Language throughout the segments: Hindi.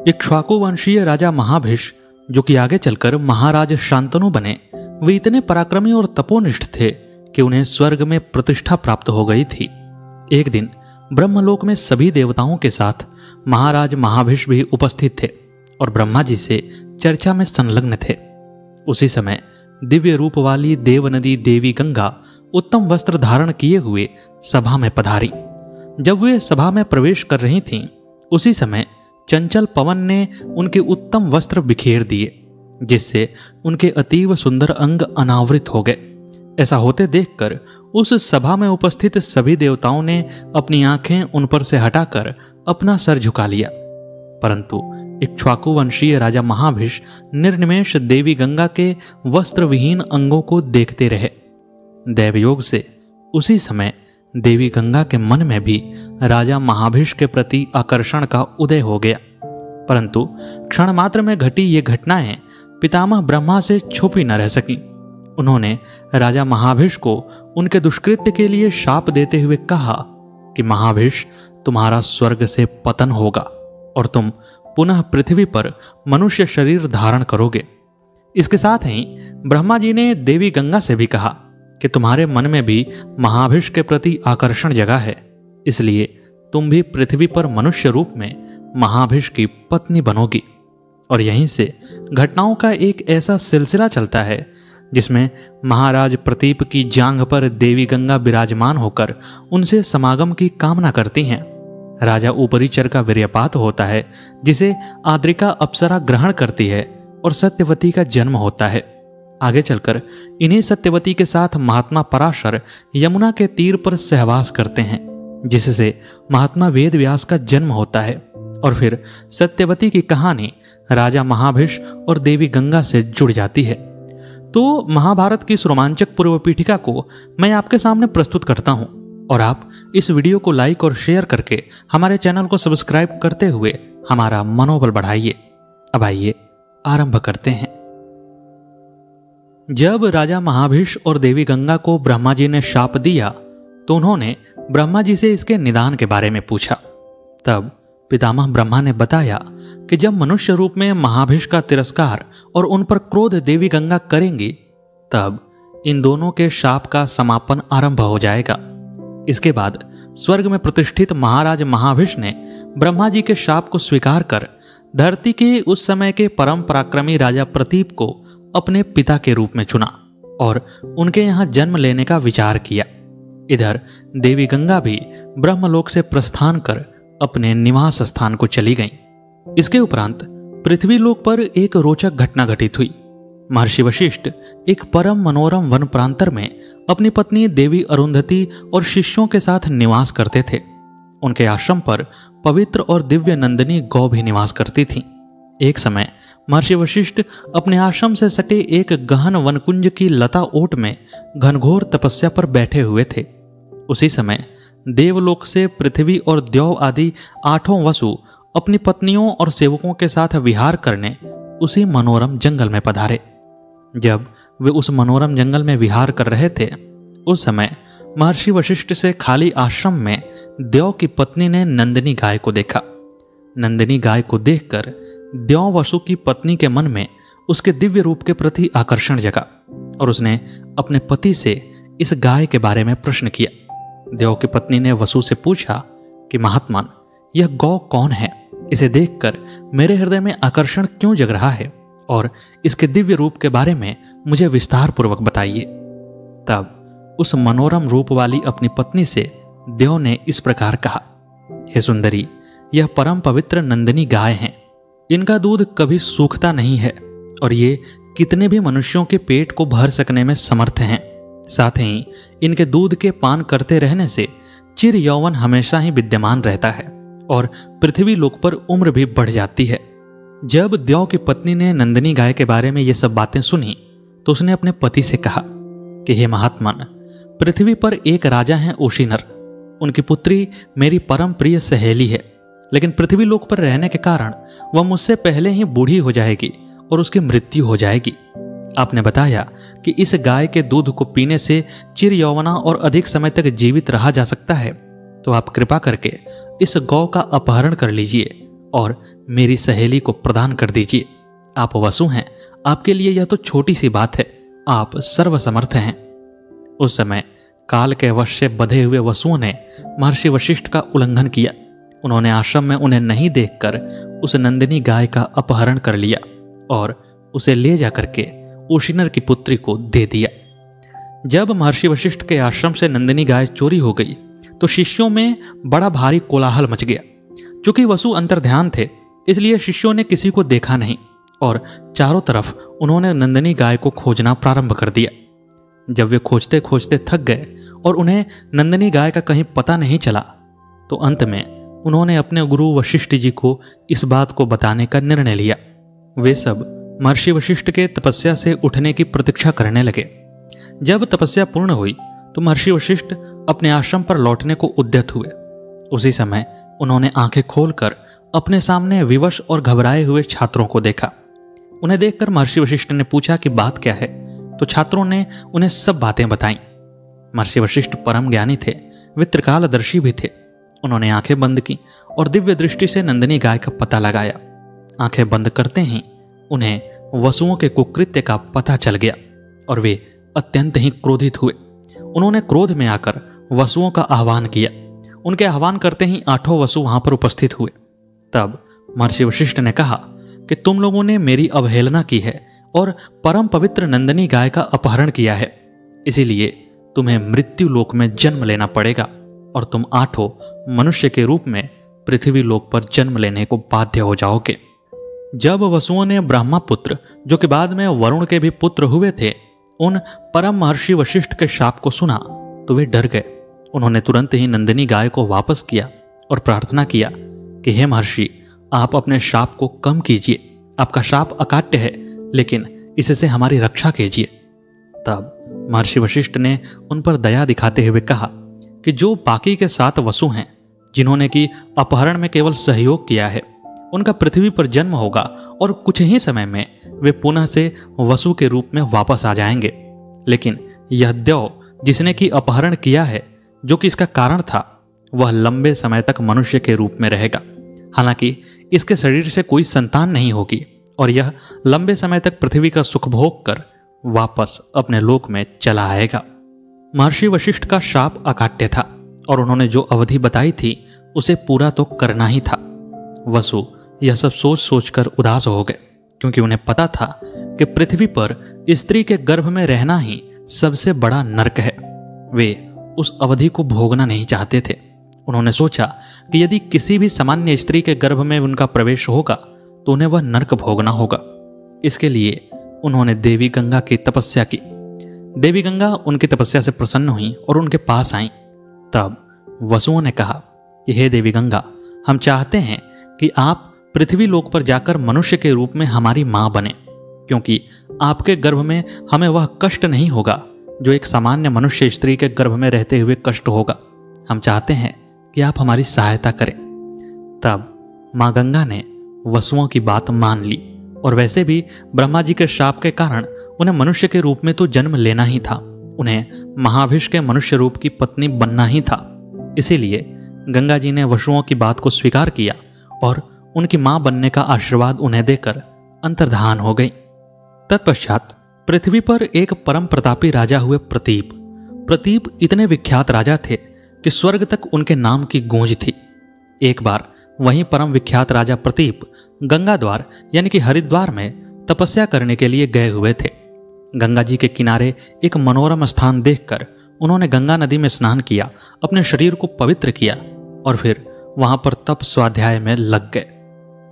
इक्ष्वाकु वंशीय राजा महाभिष, जो कि आगे चलकर महाराज शांतनु बने, वे इतने पराक्रमी और तपोनिष्ठ थे कि उन्हें स्वर्ग में प्रतिष्ठा प्राप्त हो गई थी। एक दिन ब्रह्मलोक में सभी देवताओं के साथ महाराज महाभिष भी उपस्थित थे और ब्रह्मा जी से चर्चा में संलग्न थे। उसी समय दिव्य रूप वाली देवनदी देवी गंगा उत्तम वस्त्र धारण किए हुए सभा में पधारी। जब वे सभा में प्रवेश कर रही थीं, उसी समय चंचल पवन ने उनके उत्तम वस्त्र बिखेर दिए, जिससे उनके अतीव सुंदर अंग अनावृत हो गए। ऐसा होते देखकर उस सभा में उपस्थित सभी देवताओं ने अपनी आंखें उन पर से हटाकर अपना सर झुका लिया, परंतु इक्ष्वाकु वंशीय राजा महाभिष निर्निमेष देवी गंगा के वस्त्र विहीन अंगों को देखते रहे। दैवयोग से उसी समय देवी गंगा के मन में भी राजा महाभिष के प्रति आकर्षण का उदय हो गया, परंतु क्षण मात्र में घटी ये घटनाएं पितामह ब्रह्मा से छुपी न रह सकी। उन्होंने राजा महाभिष को उनके दुष्कृत्य के लिए शाप देते हुए कहा कि महाभिष, तुम्हारा स्वर्ग से पतन होगा और तुम पुनः पृथ्वी पर मनुष्य शरीर धारण करोगे। इसके साथ ही ब्रह्मा जी ने देवी गंगा से भी कहा कि तुम्हारे मन में भी महाभिष के प्रति आकर्षण जगा है, इसलिए तुम भी पृथ्वी पर मनुष्य रूप में महाभिष की पत्नी बनोगी। और यहीं से घटनाओं का एक ऐसा सिलसिला चलता है जिसमें महाराज प्रतीप की जांघ पर देवी गंगा विराजमान होकर उनसे समागम की कामना करती हैं। राजा ऊपरीचर का वीर्यपात होता है, जिसे आद्रिका अप्सरा ग्रहण करती है और सत्यवती का जन्म होता है। आगे चलकर इन्हीं सत्यवती के साथ महात्मा पराशर यमुना के तीर पर सहवास करते हैं, जिससे महात्मा वेद व्यास का जन्म होता है। और फिर सत्यवती की कहानी राजा महाभिष और देवी गंगा से जुड़ जाती है। तो महाभारत की इस रोमांचक पूर्व पीठिका को मैं आपके सामने प्रस्तुत करता हूं, और आप इस वीडियो को लाइक और शेयर करके हमारे चैनल को सब्सक्राइब करते हुए हमारा मनोबल बढ़ाइए। अब आइए आरंभ करते हैं। जब राजा महाभिष और देवी गंगा को ब्रह्मा जी ने शाप दिया, तो उन्होंने ब्रह्मा जी से इसके निदान के बारे में पूछा। तब पितामह ब्रह्मा ने बताया कि जब मनुष्य रूप में महाभिष का तिरस्कार और उन पर क्रोध देवी गंगा करेंगी, तब इन दोनों के शाप का समापन आरंभ हो जाएगा। इसके बाद स्वर्ग में प्रतिष्ठित महाराज महाभिष ने ब्रह्मा जी के शाप को स्वीकार कर धरती के उस समय के परम पराक्रमी राजा प्रतीप को अपने पिता के रूप में चुना और उनके यहाँ जन्म लेने का विचार किया। इधर देवी गंगा भी ब्रह्मलोक से प्रस्थान कर अपने निवास स्थान को चली गईं। इसके उपरांत पृथ्वी लोक पर एक रोचक घटना घटित हुई। महर्षि वशिष्ठ एक परम मनोरम वन प्रांतर में अपनी पत्नी देवी अरुंधति और शिष्यों के साथ निवास करते थे। उनके आश्रम पर पवित्र और दिव्य नंदिनी गौ भी निवास करती थीं। एक समय महर्षि वशिष्ठ अपने आश्रम से सटे एक गहन वनकुंज की लता ओट में घनघोर तपस्या पर बैठे हुए थे। उसी समय देवलोक से पृथ्वी और द्यौ आदि 8 वसु अपनी पत्नियों और सेवकों के साथ विहार करने उसी मनोरम जंगल में पधारे। जब वे उस मनोरम जंगल में विहार कर रहे थे, उस समय महर्षि वशिष्ठ से खाली आश्रम में द्यौ की पत्नी ने नंदिनी गाय को देखा। नंदिनी गाय को देखकर द्यौ वसु की पत्नी के मन में उसके दिव्य रूप के प्रति आकर्षण जगा और उसने अपने पति से इस गाय के बारे में प्रश्न किया। द्यौ की पत्नी ने वसु से पूछा कि महात्मन, यह गौ कौन है? इसे देखकर मेरे हृदय में आकर्षण क्यों जग रहा है, और इसके दिव्य रूप के बारे में मुझे विस्तार पूर्वक बताइए। तब उस मनोरम रूप वाली अपनी पत्नी से द्यौ ने इस प्रकार कहा, हे सुंदरी, यह परम पवित्र नंदिनी गाय हैं। इनका दूध कभी सूखता नहीं है और ये कितने भी मनुष्यों के पेट को भर सकने में समर्थ हैं। साथ ही इनके दूध के पान करते रहने से चिर यौवन हमेशा ही विद्यमान रहता है और पृथ्वी लोक पर उम्र भी बढ़ जाती है। जब द्यौ की पत्नी ने नंदिनी गाय के बारे में ये सब बातें सुनी, तो उसने अपने पति से कहा कि हे महात्मन, पृथ्वी पर एक राजा हैं ओशीनर। उनकी पुत्री मेरी परम प्रिय सहेली है, लेकिन पृथ्वी लोक पर रहने के कारण वह मुझसे पहले ही बूढ़ी हो जाएगी और उसकी मृत्यु हो जाएगी। आपने बताया कि इस गाय के दूध को पीने से चिर यौवना और अधिक समय तक जीवित रहा जा सकता है, तो आप कृपा करके इस गौ का अपहरण कर लीजिए और मेरी सहेली को प्रदान कर दीजिए। आप वसु हैं, आपके लिए यह तो छोटी सी बात है, आप सर्वसमर्थ हैं। उस समय काल के वश से बंधे हुए वसुओं ने महर्षि वशिष्ठ का उल्लंघन किया। उन्होंने आश्रम में उन्हें नहीं देखकर उस नंदिनी गाय का अपहरण कर लिया और उसे ले जाकर के उशिनर की पुत्री को दे दिया। जब महर्षि वशिष्ठ के आश्रम से नंदिनी गाय चोरी हो गई तो शिष्यों में बड़ा भारी कोलाहल मच गया। चूंकि वसु अंतर्ध्यान थे, इसलिए शिष्यों ने किसी को देखा नहीं और चारों तरफ उन्होंने नंदिनी गाय को खोजना प्रारंभ कर दिया। जब वे खोजते खोजते थक गए और उन्हें नंदिनी गाय का कहीं पता नहीं चला, तो अंत में उन्होंने अपने गुरु वशिष्ठ जी को इस बात को बताने का निर्णय लिया। वे सब महर्षि वशिष्ठ के तपस्या से उठने की प्रतीक्षा करने लगे। जब तपस्या पूर्ण हुई तो महर्षि वशिष्ठ अपने आश्रम पर लौटने को उद्यत हुए। उसी समय उन्होंने आंखें खोलकर अपने सामने विवश और घबराए हुए छात्रों को देखा। उन्हें देखकर महर्षि वशिष्ठ ने पूछा कि बात क्या है, तो छात्रों ने उन्हें सब बातें बताईं। महर्षि वशिष्ठ परम ज्ञानी थे, वे त्रिकालदर्शी भी थे। उन्होंने आंखें बंद की और दिव्य दृष्टि से नंदिनी गाय का पता लगाया। आंखें बंद करते ही उन्हें वसुओं के कुकृत्य का पता चल गया और वे अत्यंत ही क्रोधित हुए। उन्होंने क्रोध में आकर वसुओं का आह्वान किया। उनके आह्वान करते ही 8 वसु वहां पर उपस्थित हुए। तब महर्षि वशिष्ठ ने कहा कि तुम लोगों ने मेरी अवहेलना की है और परम पवित्र नंदिनी गाय का अपहरण किया है, इसीलिए तुम्हें मृत्यु लोक में जन्म लेना पड़ेगा और तुम 8 मनुष्य के रूप में पृथ्वी लोक पर जन्म लेने को बाध्य हो जाओगे। जब वसुओं ने ब्रह्मा पुत्र, जो कि बाद में वरुण के भी पुत्र हुए थे, उन परम महर्षि वशिष्ठ के शाप को सुना तो वे डर गए। उन्होंने तुरंत ही नंदिनी गाय को वापस किया और प्रार्थना किया कि हे महर्षि, आप अपने शाप को कम कीजिए। आपका शाप अकाट्य है, लेकिन इससे हमारी रक्षा कीजिए। तब महर्षि वशिष्ठ ने उन पर दया दिखाते हुए कहा कि जो बाकी के 7 वसु हैं, जिन्होंने कि अपहरण में केवल सहयोग किया है, उनका पृथ्वी पर जन्म होगा और कुछ ही समय में वे पुनः से वसु के रूप में वापस आ जाएंगे। लेकिन यह द्यौ जिसने कि अपहरण किया है, जो कि इसका कारण था, वह लंबे समय तक मनुष्य के रूप में रहेगा। हालांकि इसके शरीर से कोई संतान नहीं होगी और यह लंबे समय तक पृथ्वी का सुख भोग कर वापस अपने लोक में चला आएगा। महर्षि वशिष्ठ का शाप अकाट्य था और उन्होंने जो अवधि बताई थी उसे पूरा तो करना ही था। वसु यह सब सोच सोचकर उदास हो गए, क्योंकि उन्हें पता था कि पृथ्वी पर स्त्री के गर्भ में रहना ही सबसे बड़ा नरक है। वे उस अवधि को भोगना नहीं चाहते थे। उन्होंने सोचा कि यदि किसी भी सामान्य स्त्री के गर्भ में उनका प्रवेश होगा तो उन्हें वह नरक भोगना होगा। इसके लिए उन्होंने देवी गंगा की तपस्या की। देवी गंगा उनकी तपस्या से प्रसन्न हुई और उनके पास आईं। तब वसुओं ने कहा कि हे देवी गंगा, हम चाहते हैं कि आप पृथ्वी लोक पर जाकर मनुष्य के रूप में हमारी मां बने, क्योंकि आपके गर्भ में हमें वह कष्ट नहीं होगा जो एक सामान्य मनुष्य स्त्री के गर्भ में रहते हुए कष्ट होगा। हम चाहते हैं कि आप हमारी सहायता करें। तब मां गंगा ने वसुओं की बात मान ली और वैसे भी ब्रह्मा जी के शाप के कारण उन्हें मनुष्य के रूप में तो जन्म लेना ही था। उन्हें महाभिष के मनुष्य रूप की पत्नी बनना ही था। इसीलिए गंगा जी ने वसुओं की बात को स्वीकार किया और उनकी मां बनने का आशीर्वाद उन्हें देकर अंतर्धान हो गई। तत्पश्चात पृथ्वी पर एक परम प्रतापी राजा हुए प्रतीप। प्रतीप इतने विख्यात राजा थे कि स्वर्ग तक उनके नाम की गूंज थी। एक बार वहीं परम विख्यात राजा प्रतीप गंगा द्वार यानी कि हरिद्वार में तपस्या करने के लिए गए हुए थे। गंगा जी के किनारे एक मनोरम स्थान देखकर उन्होंने गंगा नदी में स्नान किया, अपने शरीर को पवित्र किया और फिर वहां पर तप स्वाध्याय में लग गए।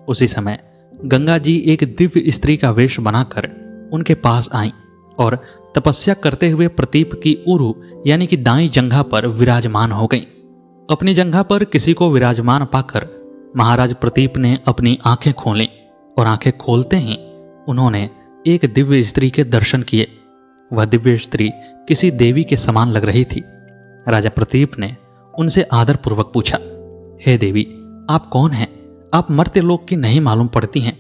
उसी समय गंगा जी एक दिव्य स्त्री का वेश बनाकर उनके पास आईं और तपस्या करते हुए प्रतीप की उरु यानी कि दाईं जंघा पर विराजमान हो गईं। अपनी जंघा पर किसी को विराजमान पाकर महाराज प्रतीप ने अपनी आंखें खोलीं और आंखें खोलते ही उन्होंने एक दिव्य स्त्री के दर्शन किए। वह दिव्य स्त्री किसी देवी के समान लग रही थी। राजा प्रतीप ने उनसे आदरपूर्वक पूछा, हे देवी, आप कौन हैं? आप मर्त्य लोक की नहीं मालूम पड़ती हैं।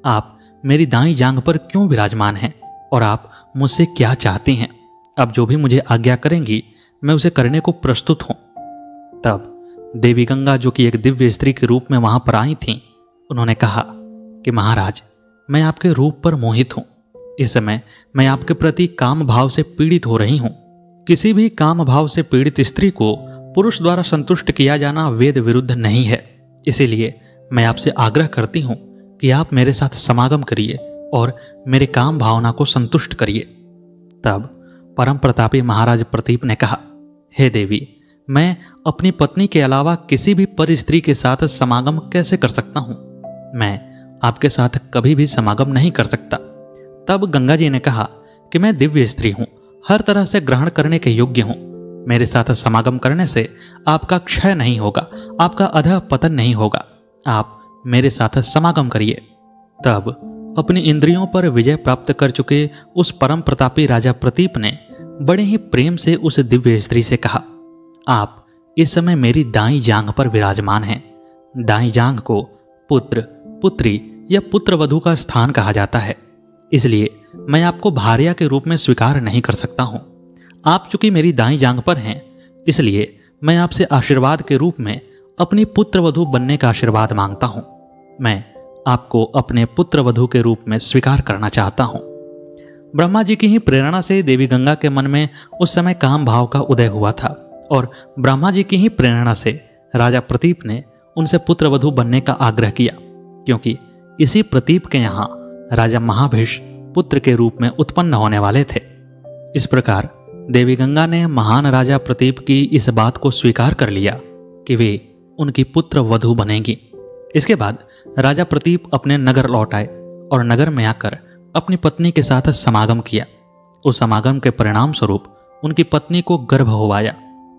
आप मेरी दाईं जांघ पर क्यों विराजमान हैं और आप मुझसे क्या चाहती हैं? अब जो भी मुझे आज्ञा करेंगी मैं उसे करने को प्रस्तुत हूं। तब देवी गंगा, जो कि एक दिव्य स्त्री के रूप में वहां पर आई थीं, उन्होंने कहा कि महाराज, मैं आपके रूप पर मोहित हूं। इस समय मैं आपके प्रति काम भाव से पीड़ित हो रही हूं। किसी भी काम भाव से पीड़ित स्त्री को पुरुष द्वारा संतुष्ट किया जाना वेद विरुद्ध नहीं है। इसीलिए मैं आपसे आग्रह करती हूं कि आप मेरे साथ समागम करिए और मेरे काम भावना को संतुष्ट करिए। तब परम प्रतापी महाराज प्रतीप ने कहा, हे देवी, मैं अपनी पत्नी के अलावा किसी भी पर स्त्री के साथ समागम कैसे कर सकता हूं? मैं आपके साथ कभी भी समागम नहीं कर सकता। तब गंगा जी ने कहा कि मैं दिव्य स्त्री हूं, हर तरह से ग्रहण करने के योग्य हूं। मेरे साथ समागम करने से आपका क्षय नहीं होगा, आपका अधः पतन नहीं होगा। आप मेरे साथ समागम करिए। तब अपनी इंद्रियों पर विजय प्राप्त कर चुके उस परम प्रतापी राजा प्रतीप ने बड़े ही प्रेम से उस दिव्य स्त्री से कहा, आप इस समय मेरी दाईं जांघ पर विराजमान हैं। दाईं जांघ को पुत्र, पुत्री या पुत्रवधू का स्थान कहा जाता है, इसलिए मैं आपको भार्या के रूप में स्वीकार नहीं कर सकता हूं। आप चूंकि मेरी दाईं जांघ पर हैं, इसलिए मैं आपसे आशीर्वाद के रूप में अपनी पुत्रवधू बनने का आशीर्वाद मांगता हूं। मैं आपको अपने पुत्रवधू के रूप में स्वीकार करना चाहता हूं। ब्रह्मा जी की ही प्रेरणा से देवी गंगा के मन में उस समय काम भाव का उदय हुआ था और ब्रह्मा जी की ही प्रेरणा से राजा प्रतीप ने उनसे पुत्रवधू बनने का आग्रह किया, क्योंकि इसी प्रतीप के यहाँ राजा महाभिष पुत्र के रूप में उत्पन्न होने वाले थे। इस प्रकार देवी गंगा ने महान राजा प्रतीप की इस बात को स्वीकार कर लिया कि वे उनकी पुत्र वधू बनेंगी। इसके बाद राजा प्रतीप अपने नगर लौट आए और नगर में आकर अपनी पत्नी के साथ समागम किया। उस समागम के परिणाम स्वरूप उनकी पत्नी को गर्भ हो आया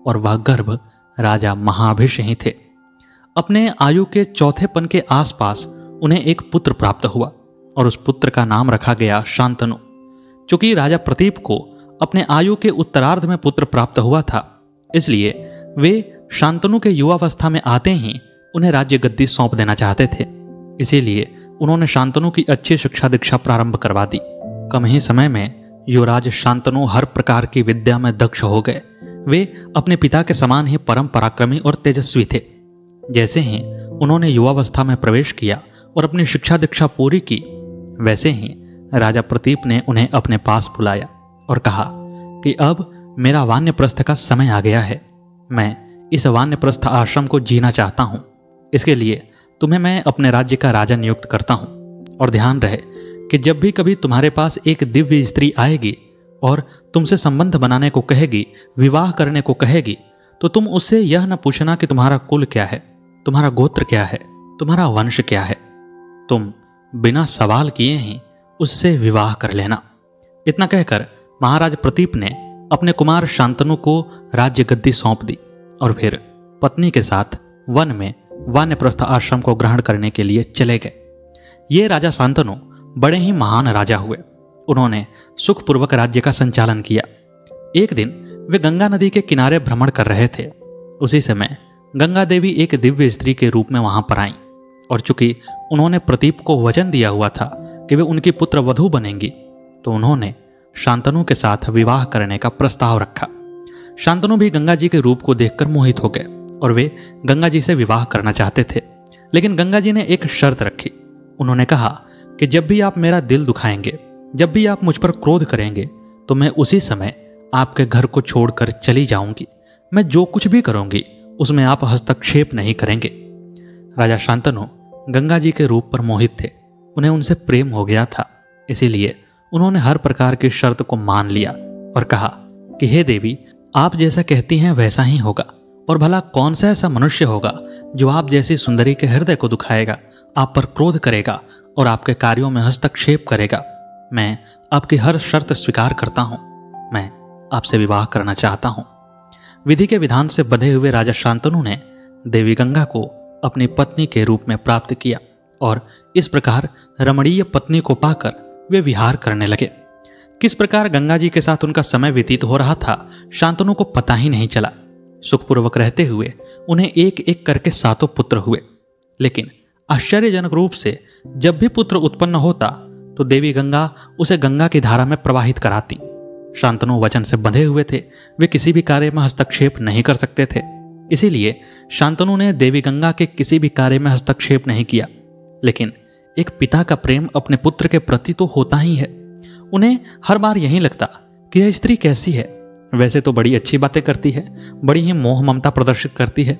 और वह गर्भ राजा महाभिष ही थे। अपने आयु के चौथेपन के आसपास उन्हें एक पुत्र प्राप्त हुआ और उस पुत्र का नाम रखा गया शांतनु। चूंकि राजा प्रतीप को अपने आयु के उत्तरार्ध में पुत्र प्राप्त हुआ था, इसलिए वे शांतनु के युवावस्था में आते ही उन्हें राज्य गद्दी सौंप देना चाहते थे। इसीलिए उन्होंने शांतनु की अच्छी शिक्षा दीक्षा प्रारंभ करवा दी। कम ही समय में युवराज शांतनु हर प्रकार की विद्या में दक्ष हो गए। वे अपने पिता के समान ही परम पराक्रमी और तेजस्वी थे। जैसे ही उन्होंने युवावस्था में प्रवेश किया और अपनी शिक्षा दीक्षा पूरी की, वैसे ही राजा प्रतीप ने उन्हें अपने पास बुलाया और कहा कि अब मेरा वानप्रस्थ का समय आ गया है। मैं इस वानप्रस्थ आश्रम को जीना चाहता हूं। इसके लिए तुम्हें मैं अपने राज्य का राजा नियुक्त करता हूं। और ध्यान रहे कि जब भी कभी तुम्हारे पास एक दिव्य स्त्री आएगी और तुमसे संबंध बनाने को कहेगी, विवाह करने को कहेगी, तो तुम उससे यह न पूछना कि तुम्हारा कुल क्या है, तुम्हारा गोत्र क्या है, तुम्हारा वंश क्या है। तुम बिना सवाल किए ही उससे विवाह कर लेना। इतना कहकर महाराज प्रतीप ने अपने कुमार शांतनु को राज्य गद्दी सौंप दी और फिर पत्नी के साथ वन में वानप्रस्थ आश्रम को ग्रहण करने के लिए चले गए। ये राजा शांतनु बड़े ही महान राजा हुए। उन्होंने सुखपूर्वक राज्य का संचालन किया। एक दिन वे गंगा नदी के किनारे भ्रमण कर रहे थे। उसी समय गंगा देवी एक दिव्य स्त्री के रूप में वहां पर आईं और चूंकि उन्होंने प्रतीप को वचन दिया हुआ था कि वे उनकी पुत्र वधू बनेंगी, तो उन्होंने शांतनु के साथ विवाह करने का प्रस्ताव रखा। शांतनु भी गंगा जी के रूप को देखकर मोहित हो गए और वे गंगा जी से विवाह करना चाहते थे। लेकिन गंगा जी ने एक शर्त रखी। उन्होंने कहा कि जब भी आप मेरा दिल दुखाएंगे, जब भी आप मुझ पर क्रोध करेंगे, तो मैं उसी समय आपके घर को छोड़कर चली जाऊंगी। मैं जो कुछ भी करूंगी उसमें आप हस्तक्षेप नहीं करेंगे। राजा शांतनु गंगा जी के रूप पर मोहित थे। उन्हें उनसे प्रेम हो गया था, इसीलिए उन्होंने हर प्रकार की शर्त को मान लिया और कहा कि हे देवी, आप जैसा कहती हैं वैसा ही होगा। और भला कौन सा ऐसा मनुष्य होगा जो आप जैसी सुंदरी के हृदय को दुखाएगा, आप पर क्रोध करेगा और आपके कार्यों में हस्तक्षेप करेगा। मैं आपकी हर शर्त स्वीकार करता हूं। मैं आपसे विवाह करना चाहता हूं। विधि के विधान से बंधे हुए राजा शांतनु ने देवी गंगा को अपनी पत्नी के रूप में प्राप्त किया और इस प्रकार रमणीय पत्नी को पाकर वे विहार करने लगे। किस प्रकार गंगा जी के साथ उनका समय व्यतीत हो रहा था, शांतनु को पता ही नहीं चला। सुखपूर्वक रहते हुए उन्हें एक एक करके 7 पुत्र हुए। लेकिन आश्चर्यजनक रूप से जब भी पुत्र उत्पन्न होता तो देवी गंगा उसे गंगा की धारा में प्रवाहित कराती। शांतनु वचन से बंधे हुए थे, वे किसी भी कार्य में हस्तक्षेप नहीं कर सकते थे। इसीलिए शांतनु ने देवी गंगा के किसी भी कार्य में हस्तक्षेप नहीं किया। लेकिन एक पिता का प्रेम अपने पुत्र के प्रति तो होता ही है। उन्हें हर बार यही लगता कि यह स्त्री कैसी है, वैसे तो बड़ी अच्छी बातें करती है, बड़ी ही मोह ममता प्रदर्शित करती है,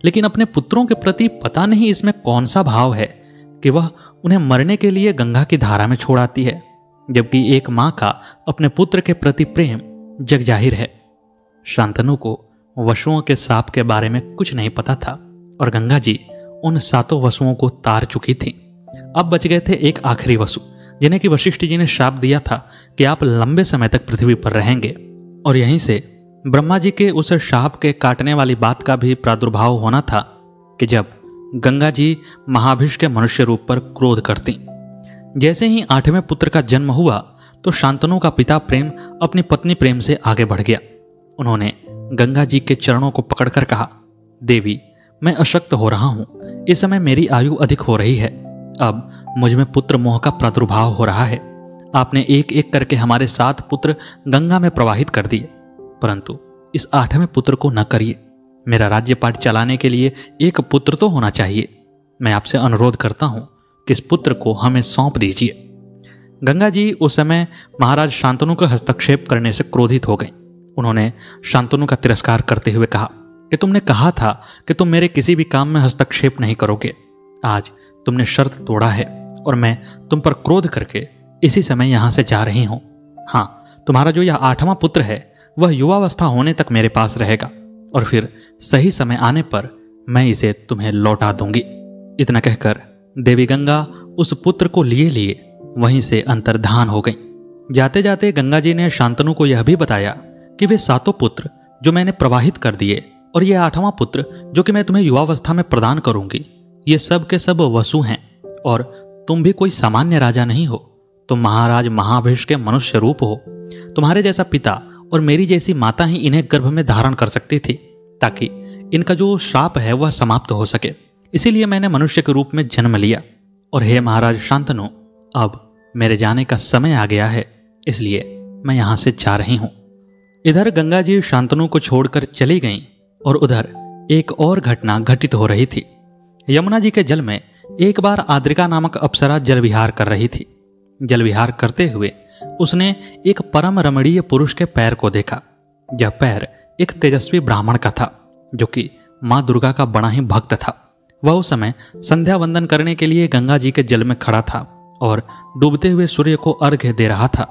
लेकिन अपने पुत्रों के प्रति पता नहीं इसमें कौन सा भाव है कि वह उन्हें मरने के लिए गंगा की धारा में छोड़ आती है, जबकि एक मां का अपने पुत्र के प्रति प्रेम जग जाहिर है। शांतनु को वसुओं के साप के बारे में कुछ नहीं पता था और गंगा जी उन 7 वसुओं को तार चुकी थी। अब बच गए थे एक आखिरी वसु, जिन्हें कि वशिष्ठ जी ने शाप दिया था कि आप लंबे समय तक पृथ्वी पर रहेंगे। और यहीं से ब्रह्मा जी के उस शाप के काटने वाली बात का भी प्रादुर्भाव होना था कि जब गंगा जी महाभिष के मनुष्य रूप पर क्रोध करती। जैसे ही 8वें पुत्र का जन्म हुआ तो शांतनु का पिता प्रेम अपनी पत्नी प्रेम से आगे बढ़ गया। उन्होंने गंगा जी के चरणों को पकड़कर कहा, देवी, मैं अशक्त हो रहा हूं, इस समय मेरी आयु अधिक हो रही है, अब मुझ में पुत्र मोह का प्रादुर्भाव हो रहा है। आपने एक एक करके हमारे 7 पुत्र गंगा में प्रवाहित कर दिए, परंतु इस 8वें पुत्र को न करिए। मेरा राज्यपाट चलाने के लिए एक पुत्र तो होना चाहिए। मैं आपसे अनुरोध करता हूं कि इस पुत्र को हमें सौंप दीजिए। गंगा जी उस समय महाराज शांतनु के हस्तक्षेप करने से क्रोधित हो गई। उन्होंने शांतनु का तिरस्कार करते हुए कहा कि तुमने कहा था कि तुम मेरे किसी भी काम में हस्तक्षेप नहीं करोगे। आज तुमने शर्त तोड़ा है और मैं तुम पर क्रोध करके इसी समय यहां से जा रही हूं। हाँ, तुम्हारा जो यह 8वां पुत्र है वह युवावस्था होने तक मेरे पास रहेगा और फिर सही समय आने पर मैं इसे तुम्हें लौटा दूंगी। इतना कहकर देवी गंगा उस पुत्र को लिए लिए वहीं से अंतर्धान हो गई। जाते जाते गंगा जी ने शांतनु को यह भी बताया कि वे 7 पुत्र जो मैंने प्रवाहित कर दिए और यह 8वां पुत्र जो कि मैं तुम्हें युवावस्था में प्रदान करूंगी, ये सब के सब वसु हैं और तुम भी कोई सामान्य राजा नहीं हो। तुम महाराज महाभिष के मनुष्य रूप हो। तुम्हारे जैसा पिता और मेरी जैसी माता ही इन्हें गर्भ में धारण कर सकती थी ताकि इनका जो श्राप है वह समाप्त हो सके। इसीलिए मैंने मनुष्य के रूप में जन्म लिया। और हे महाराज शांतनु, अब मेरे जाने का समय आ गया है, इसलिए मैं यहां से जा रही हूं। इधर गंगा जी शांतनु को छोड़कर चली गईं और उधर एक और घटना घटित हो रही थी। यमुना जी के जल में एक बार आद्रिका नामक अप्सरा जल विहार कर रही थी। जल विहार करते हुए उसने एक परम रमणीय पुरुष के पैर को देखा। यह पैर एक तेजस्वी ब्राह्मण का था जो कि मां दुर्गा का बड़ा ही भक्त था। वह उस समय संध्या वंदन करने के लिए गंगा जी के जल में खड़ा था और डूबते हुए सूर्य को अर्घ्य दे रहा था।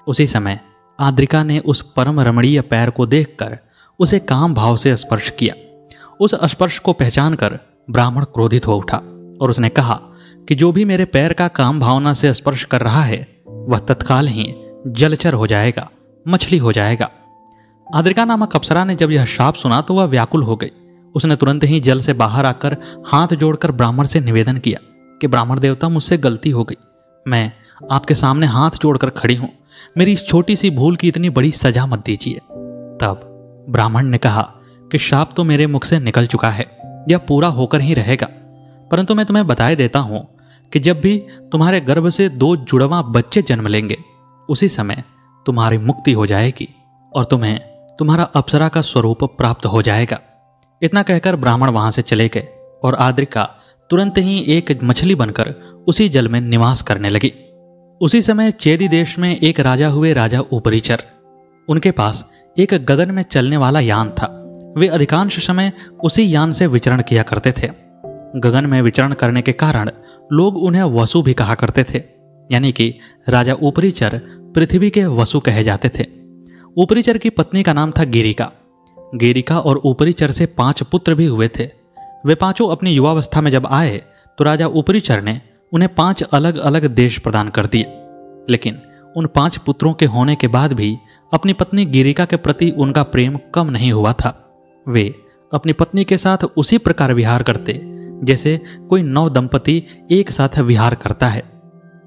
उसी समय आद्रिका ने उस परम रमणीय पैर को देखकर उसे काम भाव से स्पर्श किया। उस स्पर्श को पहचान कर ब्राह्मण क्रोधित हो उठा और उसने कहा कि जो भी मेरे पैर का काम भावना से स्पर्श कर रहा है वह तत्काल ही जलचर हो जाएगा, मछली हो जाएगा। आद्रिका नामक अप्सरा ने जब यह शाप सुना तो वह व्याकुल हो गई। उसने तुरंत ही जल से बाहर आकर हाथ जोड़कर ब्राह्मण से निवेदन किया कि ब्राह्मण देवता, मुझसे गलती हो गई, मैं आपके सामने हाथ जोड़कर खड़ी हूं, मेरी इस छोटी सी भूल की इतनी बड़ी सजा मत दीजिए। तब ब्राह्मण ने कहा कि शाप तो मेरे मुख से निकल चुका है, यह पूरा होकर ही रहेगा, परंतु मैं तुम्हें बताए देता हूं कि जब भी तुम्हारे गर्भ से 2 जुड़वा बच्चे जन्म लेंगे उसी समय तुम्हारी मुक्ति हो जाएगी और तुम्हें तुम्हारा अप्सरा का स्वरूप प्राप्त हो जाएगा। इतना कहकर ब्राह्मण वहां से चले गए और आद्रिका तुरंत ही एक मछली बनकर उसी जल में निवास करने लगी। उसी समय चेदी देश में एक राजा हुए राजा उपरीचर। उनके पास एक गगन में चलने वाला यान था। वे अधिकांश समय उसी यान से विचरण किया करते थे। गगन में विचरण करने के कारण लोग उन्हें वसु भी कहा करते थे, यानी कि राजा उपरीचर पृथ्वी के वसु कहे जाते थे। उपरीचर की पत्नी का नाम था गिरिका। गिरिका और उपरीचर से 5 पुत्र भी हुए थे। वे पांचों अपनी युवावस्था में जब आए तो राजा उपरीचर ने उन्हें 5 अलग अलग देश प्रदान कर दिए। लेकिन उन 5 पुत्रों के होने के बाद भी अपनी पत्नी गिरिका के प्रति उनका प्रेम कम नहीं हुआ था। वे अपनी पत्नी के साथ उसी प्रकार विहार करते जैसे कोई नव दंपति एक साथ विहार करता है।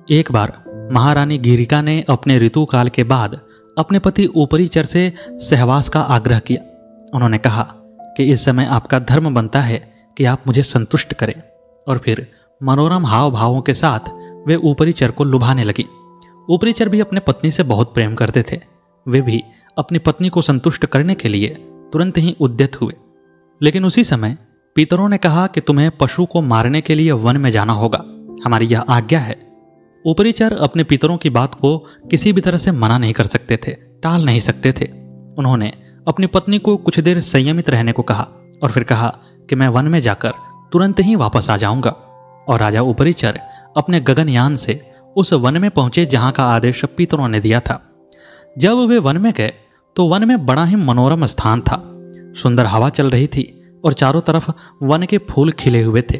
एक बार महारानी गिरिका ने अपने ऋतु काल के बाद अपने पति उपरीचर से सहवास का आग्रह किया। उन्होंने कहा कि इस समय आपका धर्म बनता है कि आप मुझे संतुष्ट करें, और फिर मनोरम हाव भावों के साथ वे उपरीचर को लुभाने लगी। उपरीचर भी अपने पत्नी से बहुत प्रेम करते थे। वे भी अपनी पत्नी को संतुष्ट करने के लिए तुरंत ही उद्यत हुए। लेकिन उसी समय पितरों ने कहा कि तुम्हें पशु को मारने के लिए वन में जाना होगा हमारी यह आज्ञा है। ऊपरीचर अपने पितरों की बात को किसी भी तरह से मना नहीं कर सकते थे, टाल नहीं सकते थे। उन्होंने अपनी पत्नी को कुछ देर संयमित रहने को कहा और फिर कहा कि मैं वन में जाकर तुरंत ही वापस आ जाऊंगा। और राजा ऊपरीचर अपने गगनयान से उस वन में पहुंचे जहां का आदेश पितरों ने दिया था। जब वे वन में गए तो वन में बड़ा ही मनोरम स्थान था। सुंदर हवा चल रही थी और चारों तरफ वन के फूल खिले हुए थे।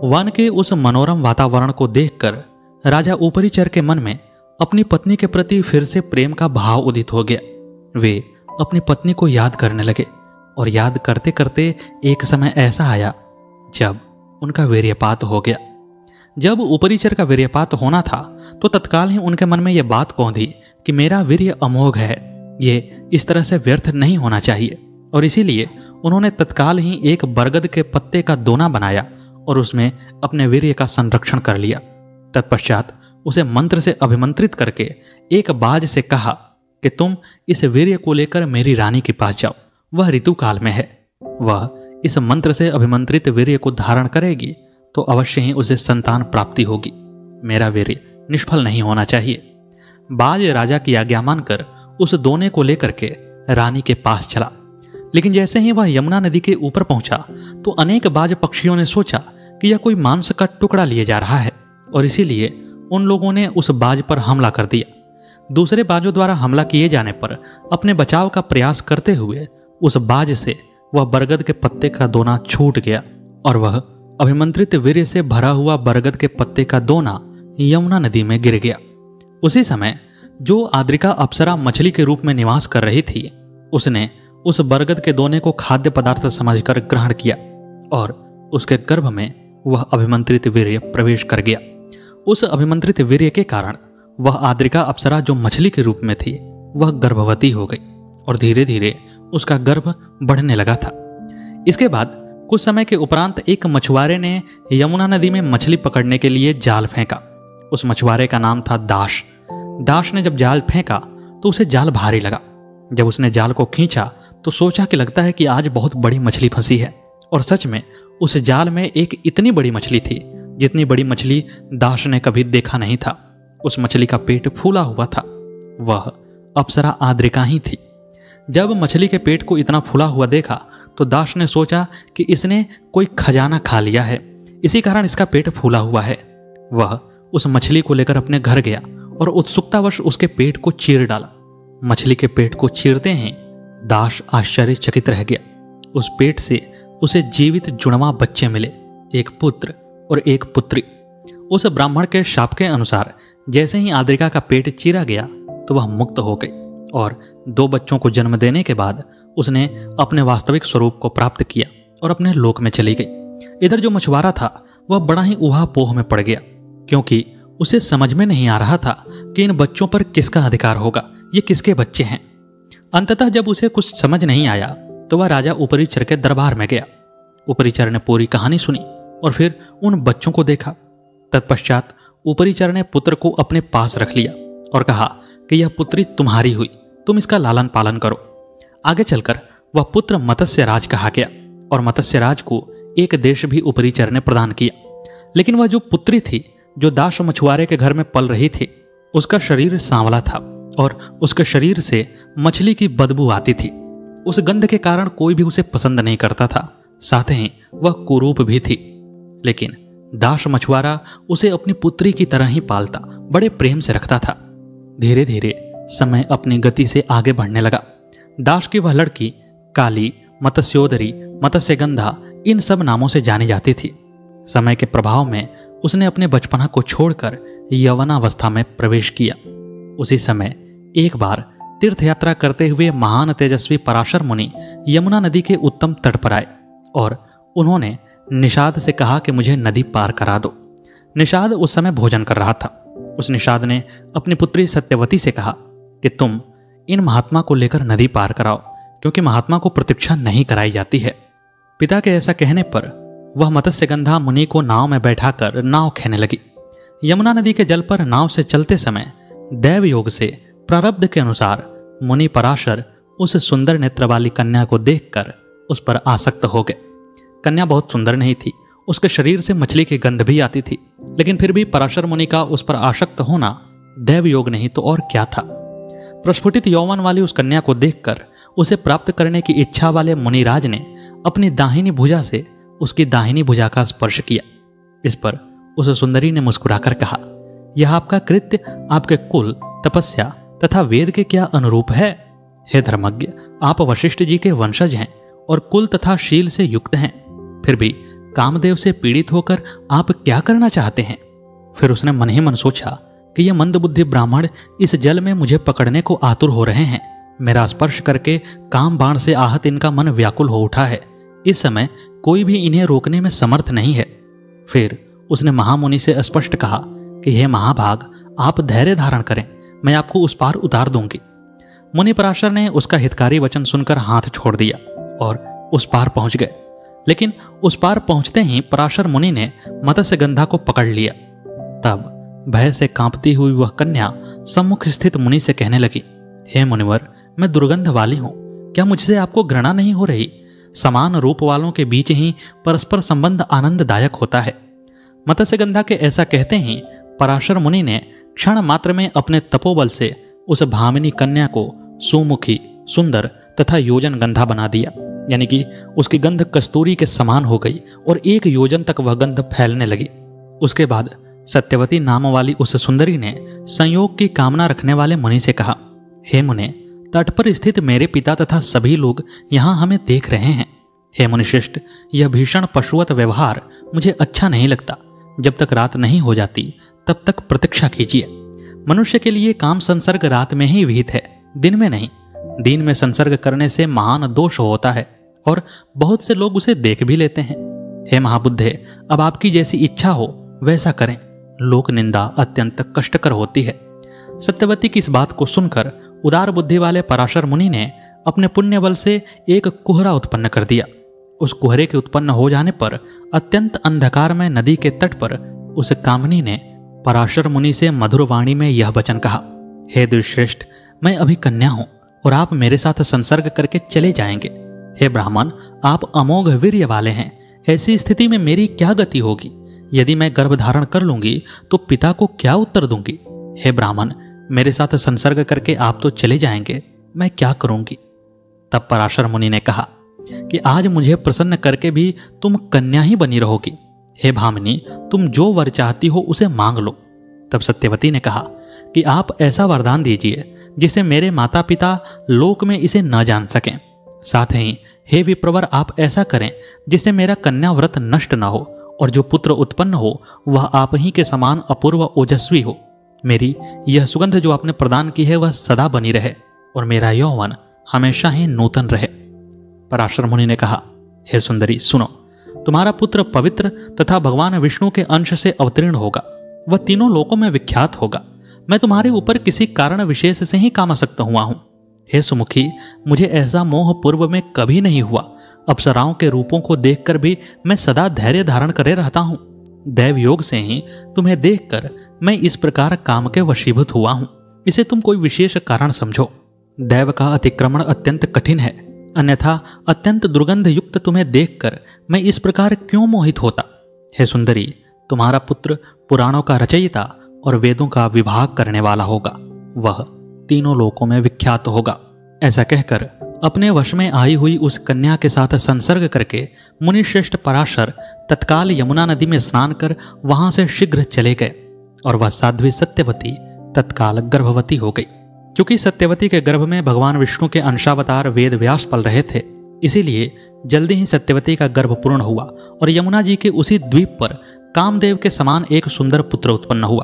वन के उस मनोरम वातावरण को देखकर राजा ऊपरीचर के मन में अपनी पत्नी के प्रति फिर से प्रेम का भाव उदित हो गया। वे अपनी पत्नी को याद करने लगे और याद करते करते एक समय ऐसा आया जब उनका वीर्यपात हो गया। जब ऊपरीचर का वीर्यपात होना था तो तत्काल ही उनके मन में यह बात कौंधी कि मेरा वीर्य अमोघ है, ये इस तरह से व्यर्थ नहीं होना चाहिए। और इसीलिए उन्होंने तत्काल ही एक बरगद के पत्ते का दोना बनाया और उसमें अपने वीर्य का संरक्षण कर लिया। तत्पश्चात उसे मंत्र से अभिमंत्रित करके एक बाज से कहा कि तुम इस वीर्य को लेकर मेरी रानी के पास जाओ, वह ऋतुकाल में है। वह इस मंत्र से अभिमंत्रित वीर्य को धारण करेगी तो अवश्य ही उसे संतान प्राप्ति होगी। मेरा वीर्य निष्फल नहीं होना चाहिए। बाज राजा की आज्ञा मानकर उस दोने को लेकर के रानी के पास चला। लेकिन जैसे ही वह यमुना नदी के ऊपर पहुंचा तो अनेक बाज पक्षियों ने सोचा कि यह कोई मांस का टुकड़ा लिए जा रहा है और इसीलिए उन लोगों ने उस बाज पर हमला कर दिया। दूसरे बाजों द्वारा हमला किए जाने पर अपने बचाव का प्रयास करते हुए उस बाज से वह बरगद के पत्ते का दोना छूट गया और वह अभिमंत्रित वीर्य से भरा हुआ बरगद के पत्ते का दोना यमुना नदी में गिर गया। उसी समय जो आद्रिका अप्सरा मछली के रूप में निवास कर रही थी, उसने उस बरगद के दोने को खाद्य पदार्थ समझकर ग्रहण किया और उसके गर्भ में वह अभिमंत्रित वीर्य प्रवेश कर गया। उस अभिमंत्रित वीर्य के कारण वह आद्रिका अप्सरा जो मछली के रूप में थी वह गर्भवती हो गई और धीरे धीरे उसका गर्भ बढ़ने लगा था। इसके बाद कुछ समय के उपरांत एक मछुआरे ने यमुना नदी में मछली पकड़ने के लिए जाल फेंका। उस मछुआरे का नाम था दाश। दाश ने जब जाल फेंका तो उसे जाल भारी लगा। जब उसने जाल को खींचा तो सोचा कि लगता है कि आज बहुत बड़ी मछली फंसी है। और सच में उस जाल में एक इतनी बड़ी मछली थी जितनी बड़ी मछली दाश ने कभी देखा नहीं था। उस मछली का पेट फूला हुआ था। वह अप्सरा आद्रिका ही थी। जब मछली के पेट को इतना फूला हुआ देखा तो दाश ने सोचा कि इसने कोई खजाना खा लिया है, इसी कारण इसका पेट फूला हुआ है। वह उस मछली को लेकर अपने घर गया और उत्सुकतावश उसके पेट को चीर डाला। मछली के पेट को चीरते ही दाश आश्चर्यचकित रह गया। उस पेट से उसे जीवित जुड़वा बच्चे मिले, एक पुत्र और एक पुत्री। उस ब्राह्मण के शाप के अनुसार जैसे ही आद्रिका का पेट चीरा गया तो वह मुक्त हो गई और 2 बच्चों को जन्म देने के बाद उसने अपने वास्तविक स्वरूप को प्राप्त किया और अपने लोक में चली गई। इधर जो मछुआरा था वह बड़ा ही ऊहापोह में पड़ गया, क्योंकि उसे समझ में नहीं आ रहा था कि इन बच्चों पर किसका अधिकार होगा, ये किसके बच्चे हैं। अंततः जब उसे कुछ समझ नहीं आया तो वह राजा ऊपरीचर के दरबार में गया। ऊपरीचर ने पूरी कहानी सुनी और फिर उन बच्चों को देखा। तत्पश्चात ऊपरीचर ने पुत्र को अपने पास रख लिया और कहा कि यह पुत्री तुम्हारी हुई, तुम इसका लालन पालन करो। आगे चलकर वह पुत्र मत्स्यराज कहा गया और मत्स्यराज को एक देश भी ऊपरीचर ने प्रदान किया। लेकिन वह जो पुत्री थी जो दाश मछुआरे के घर में पल रही थी, उसका शरीर सांवला था और उसके शरीर से मछली की बदबू आती थी। उस गंध के कारण कोई भी उसे पसंद नहीं करता था, साथ ही वह कुरूप भी थी। लेकिन दाश मछुआरा उसे अपनी पुत्री की तरह ही पालता, बड़े प्रेम से रखता था। धीरे धीरे समय अपनी गति से आगे बढ़ने लगा। दाश की वह लड़की काली, मत्स्योदरी, मत्स्यगंधा इन सब नामों से जानी जाती थी। समय के प्रभाव में उसने अपने बचपना को छोड़कर यौवनावस्था में प्रवेश किया। उसी समय एक बार तीर्थ यात्रा करते हुए महान तेजस्वी पराशर मुनि यमुना नदी के उत्तम तट पर आए और उन्होंने निषाद से कहा कि मुझे नदी पार करा दो। निषाद उस समय भोजन कर रहा था। उस निषाद ने अपनी पुत्री सत्यवती से कहा कि तुम इन महात्मा को लेकर नदी पार कराओ, क्योंकि महात्मा को प्रतीक्षा नहीं कराई जाती है। पिता के ऐसा कहने पर वह मत्स्यगंधा मुनि को नाव में बैठाकर नाव खेने लगी। यमुना नदी के जल पर नाव से चलते समय दैव योग से प्रारब्ध के अनुसार मुनि पराशर उस सुंदर नेत्र वाली कन्या को देखकर उस पर आसक्त हो गए। कन्या बहुत सुंदर नहीं थी, उसके शरीर से मछली की गंध भी आती थी लेकिन फिर भी पराशर मुनि का उस पर आसक्त होना दैव योग नहीं तो और क्या था। प्रस्फुटित यौवन वाली उस कन्या को देखकर उसे प्राप्त करने की इच्छा वाले मुनिराज ने अपनी दाहिनी भुजा से उसकी दाहिनी भुजा का स्पर्श किया। इस पर उस सुंदरी ने मुस्कुराकर कहा, यह आपका कृत्य आपके कुल, तपस्या तथा वेद के क्या अनुरूप है? हे धर्मज्ञ, आप वशिष्ठ जी के वंशज हैं और कुल तथा शील से युक्त हैं, फिर भी कामदेव से पीड़ित होकर आप क्या करना चाहते हैं? फिर उसने मन ही मन सोचा कि यह मंदबुद्धि ब्राह्मण इस जल में मुझे पकड़ने को आतुर हो रहे हैं। मेरा स्पर्श करके काम बाण से आहत इनका मन व्याकुल हो उठा है। इस समय कोई भी इन्हें रोकने में समर्थ नहीं है। फिर उसने महामुनि से स्पष्ट कहा कि हे महाभाग, आप धैर्य धारण करें, मैं आपको उस पार उतार दूंगी। मुनि पराशर ने उसका हितकारी वचन सुनकर हाथ छोड़ दिया और उस पार पहुंच गए। लेकिन उस पार पहुंचते ही पराशर मुनि ने मत्स्यगंधा को पकड़ लिया। तब भय से कांपती हुई वह कन्या सम्मुख स्थित मुनि से कहने लगी, हे मुनिवर, मैं दुर्गंध वाली हूं, क्या मुझसे आपको घृणा नहीं हो रही? समान रूप वालों के बीच ही परस्पर संबंध आनंददायक होता है। मत्स्यगंधा के ऐसा कहते ही पराशर मुनि ने क्षण मात्र में अपने तपोबल से उस भामिनी कन्या को सुमुखी, सुंदर तथा योजन गंधा बना दिया। यानी कि उसकी गंध कस्तूरी के समान हो गई और 1 योजन तक वह गंध फैलने लगी। उसके बाद सत्यवती नाम वाली उस सुंदरी ने संयोग की कामना रखने वाले मुनि से कहा, हे मुने, तट पर स्थित मेरे पिता तथा सभी लोग यहाँ हमें देख रहे हैं। हे मुनिश्रेष्ठ, यह भीषण पशुवत व्यवहार मुझे अच्छा नहीं लगता। जब तक रात नहीं हो जाती तब तक प्रतीक्षा कीजिए। मनुष्य के लिए काम संसर्ग रात में ही विहित है, दिन में नहीं। दिन में संसर्ग करने से महान दोष होता है और बहुत से लोग उसे देख भी लेते हैं। हे महाबुद्धे, अब आपकी जैसी इच्छा हो वैसा करें। लोक निंदा अत्यंत कष्टकर होती है। सत्यवती की इस बात को सुनकर उदार बुद्धि वाले पराशर मुनि ने अपने पुण्य बल से एक कुहरा उत्पन्न कर दिया। उस कुहरे के उत्पन्न हो जाने पर अत्यंत अंधकारमय नदी के तट पर उस कामनी ने पराशर मुनि से मधुर वाणी में यह वचन कहा, हे दुष्श्रेष्ठ, मैं अभी कन्या हूं और आप मेरे साथ संसर्ग करके चले जाएंगे। हे ब्राह्मण, आप अमोघ वीर्य वाले हैं। ऐसी स्थिति में मेरी क्या गति होगी? यदि मैं गर्भ धारण कर लूंगी तो पिता को क्या उत्तर दूंगी? हे ब्राह्मण, मेरे साथ संसर्ग करके आप तो चले जाएंगे, मैं क्या करूंगी? तब पराशर मुनि ने कहा कि आज मुझे प्रसन्न करके भी तुम कन्या ही बनी रहोगी। हे भामिनी, तुम जो वर चाहती हो उसे मांग लो। तब सत्यवती ने कहा कि आप ऐसा वरदान दीजिए जिसे मेरे माता पिता लोक में इसे न जान सकें। साथ ही हे विप्रवर, आप ऐसा करें जिससे मेरा कन्या व्रत नष्ट न हो और जो पुत्र उत्पन्न हो वह आप ही के समान अपूर्व ओजस्वी हो। मेरी यह सुगंध जो आपने प्रदान की है वह सदा बनी रहे और मेरा यौवन हमेशा ही नूतन रहे। पराशर मुनि ने कहा, हे सुंदरी, सुनो, तुम्हारा पुत्र पवित्र तथा भगवान विष्णु के अंश से अवतीर्ण होगा। वह तीनों लोकों में विख्यात होगा। मैं तुम्हारे ऊपर किसी कारण विशेष से ही कामासक्त हुआ हूं। हे सुमुखी, मुझे ऐसा मोह पूर्व में कभी नहीं हुआ। अप्सराओं के रूपों को देखकर भी मैं सदा धैर्य धारण करे रहता हूं। दैव योग से ही तुम्हें देखकर मैं इस प्रकार काम के वशीभूत हुआ हूं। इसे तुम कोई विशेष कारण समझो। दैव का अतिक्रमण अत्यंत कठिन है, अन्यथा अत्यंत दुर्गंध युक्त तुम्हें देखकर मैं इस प्रकार क्यों मोहित होता? हे सुंदरी, तुम्हारा पुत्र पुराणों का रचयिता और वेदों का विभाग करने वाला होगा। वह तीनों लोकों में विख्यात होगा। ऐसा कहकर अपने वश में आई हुई उस कन्या के साथ संसर्ग करके मुनिश्रेष्ठ पराशर तत्काल यमुना नदी में स्नान कर वहां से शीघ्र चले गए और वह साध्वी सत्यवती तत्काल गर्भवती हो गई। क्योंकि सत्यवती के गर्भ में भगवान विष्णु के अंशावतार वेद व्यास पल रहे थे, इसीलिए जल्दी ही सत्यवती का गर्भ पूर्ण हुआ और यमुना जी के उसी द्वीप पर कामदेव के समान एक सुंदर पुत्र उत्पन्न हुआ।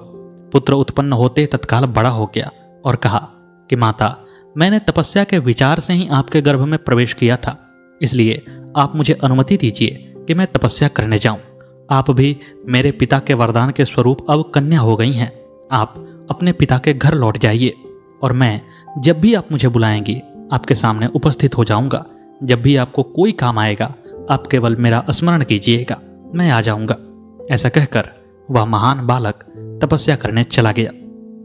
पुत्र उत्पन्न होते तत्काल बड़ा हो गया और कहा कि माता, मैंने तपस्या के विचार से ही आपके गर्भ में प्रवेश किया था, इसलिए आप मुझे अनुमति दीजिए कि मैं तपस्या करने जाऊं। आप भी मेरे पिता के वरदान के स्वरूप अब कन्या हो गई हैं। आप अपने पिता के घर लौट जाइए और मैं जब भी आप मुझे बुलाएंगी आपके सामने उपस्थित हो जाऊंगा। जब भी आपको कोई काम आएगा आप केवल मेरा स्मरण कीजिएगा, मैं आ जाऊंगा। ऐसा कहकर वह महान बालक तपस्या करने चला गया।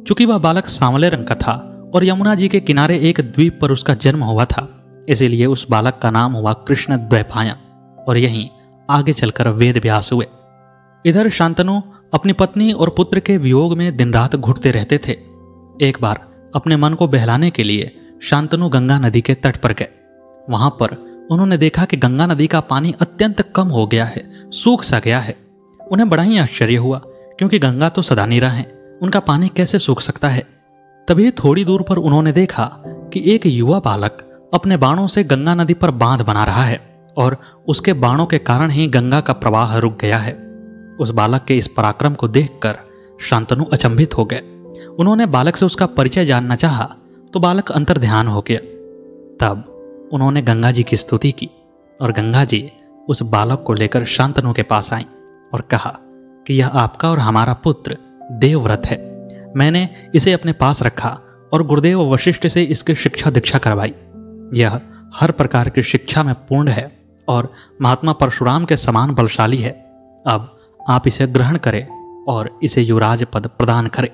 चूंकि वह बालक सांवले रंग का था और यमुना जी के किनारे एक द्वीप पर उसका जन्म हुआ था, इसीलिए उस बालक का नाम हुआ कृष्ण द्वैपायन और यहीं आगे चलकर वेद व्यास हुए। इधर शांतनु अपनी पत्नी और पुत्र के वियोग में दिन रात घुटते रहते थे। एक बार अपने मन को बहलाने के लिए शांतनु गंगा नदी के तट पर गए। वहां पर उन्होंने देखा कि गंगा नदी का पानी अत्यंत कम हो गया है, सूख सा गया है। उन्हें बड़ा ही आश्चर्य हुआ, क्योंकि गंगा तो सदा नीरा है, उनका पानी कैसे सूख सकता है। तभी थोड़ी दूर पर उन्होंने देखा कि एक युवा बालक अपने बाणों से गंगा नदी पर बांध बना रहा है और उसके बाणों के कारण ही गंगा का प्रवाह रुक गया है। उस बालक के इस पराक्रम को देखकर शांतनु अचंभित हो गए। उन्होंने बालक से उसका परिचय जानना चाहा तो बालक अंतर्ध्यान हो गया। तब उन्होंने गंगा जी की स्तुति की और गंगा जी उस बालक को लेकर शांतनु के पास आई और कहा कि यह आपका और हमारा पुत्र देवव्रत है। मैंने इसे अपने पास रखा और गुरुदेव वशिष्ठ से इसकी शिक्षा दीक्षा करवाई। यह हर प्रकार की शिक्षा में पूर्ण है और महात्मा परशुराम के समान बलशाली है। अब आप इसे ग्रहण करें और इसे युवराज पद प्रदान करें।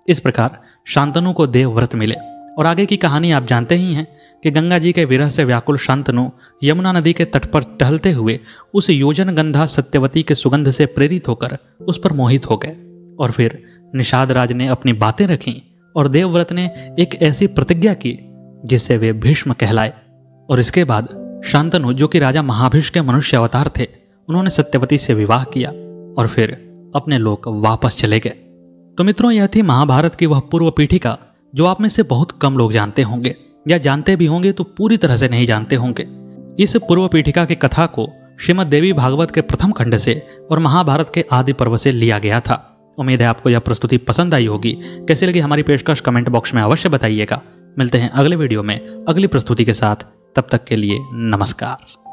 इस प्रकार शांतनु को देवव्रत मिले और आगे की कहानी आप जानते ही हैं कि गंगा जी के विरह से व्याकुल शांतनु यमुना नदी के तट पर टहलते हुए उस योजन गंधा सत्यवती के सुगंध से प्रेरित होकर उस पर मोहित हो गए। और फिर निषाद राज ने अपनी बातें रखीं और देवव्रत ने एक ऐसी प्रतिज्ञा की जिससे वे भीष्म कहलाए। और इसके बाद शांतनु, जो कि राजा महाभीष के मनुष्य अवतार थे, उन्होंने सत्यवती से विवाह किया और फिर अपने लोक वापस चले गए। तो मित्रों, यह थी महाभारत की वह पूर्व पीठिका जो आप में से बहुत कम लोग जानते होंगे, या जानते भी होंगे तो पूरी तरह से नहीं जानते होंगे। इस पूर्व पीठिका की कथा को श्रीमद् देवी भागवत के प्रथम खंड से और महाभारत के आदि पर्व से लिया गया था। उम्मीद है आपको यह प्रस्तुति पसंद आई होगी। कैसी लगी हमारी पेशकश कमेंट बॉक्स में अवश्य बताइएगा। मिलते हैं अगले वीडियो में अगली प्रस्तुति के साथ। तब तक के लिए नमस्कार।